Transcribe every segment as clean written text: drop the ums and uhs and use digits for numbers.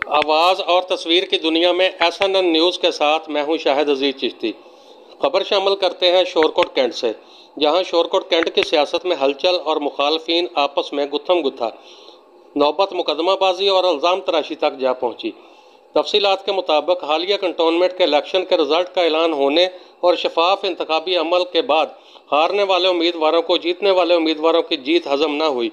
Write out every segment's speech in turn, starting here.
आवाज़ और तस्वीर की दुनिया में SNN न्यूज़ के साथ मैं हूं शाहिद अजीज चिश्ती। खबर शामिल करते हैं शोरकोट कैंट से, जहां शोरकोट कैंट की सियासत में हलचल और मुखालफिन आपस में गुत्थम गुत्था, नौबत मुकदमाबाजी और इल्ज़ाम तराशी तक जा पहुंची। तफसीलात के मुताबिक हालिया कंटोनमेंट के इलेक्शन के रिजल्ट का ऐलान होने और शफाफ इंतखाबी अमल के बाद हारने वाले उम्मीदवारों को जीतने वाले उम्मीदवारों की जीत हजम न हुई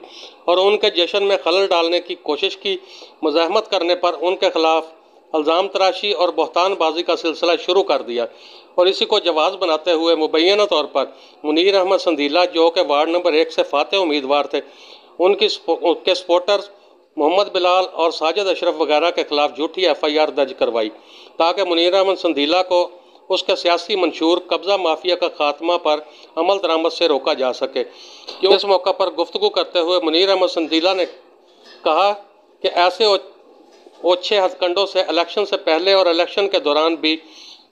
और उनके जश्न में खलल डालने की कोशिश की मुज़ाहमत करने पर उनके खिलाफ इल्ज़ाम तराशी और बहतानबाजी का सिलसिला शुरू कर दिया। और इसी को जवाज़ बनाते हुए मुबैना तौर पर मुनीर अहमद संदीला, जो कि वार्ड नंबर 1 से फातह उम्मीदवार थे, उनके सपोर्टर्स मोहम्मद बिलाल और साजिद अशरफ वगैरह के खिलाफ झूठी FIR दर्ज करवाई ताकि मुनीर अहमद संदीला को उसके सियासी मंशूर कब्ज़ा माफिया का खात्मा पर अमल दरामद से रोका जा सके। इस मौका पर गुफ्तगू करते हुए मुनीर अहमद संदीला ने कहा कि ऐसे ओछे हथकंडों से इलेक्शन से पहले और इलेक्शन के दौरान भी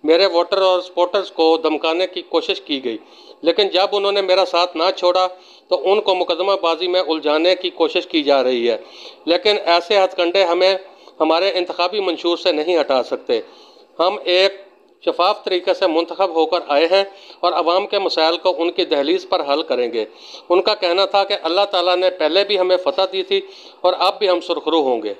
मेरे वोटर और सपोर्टर्स को धमकाने की कोशिश की गई, लेकिन जब उन्होंने मेरा साथ ना छोड़ा तो उनको मुकदमाबाजी में उलझाने की कोशिश की जा रही है। लेकिन ऐसे हथकंडे हमें हमारे इंतखाबी मंशूर से नहीं हटा सकते। हम एक शफाफ तरीके से मुंतखब होकर आए हैं और अवाम के मसाइल को उनकी दहलीज पर हल करेंगे। उनका कहना था कि अल्लाह ताला ने पहले भी हमें फतह दी थी और अब भी हम सुरखरू होंगे।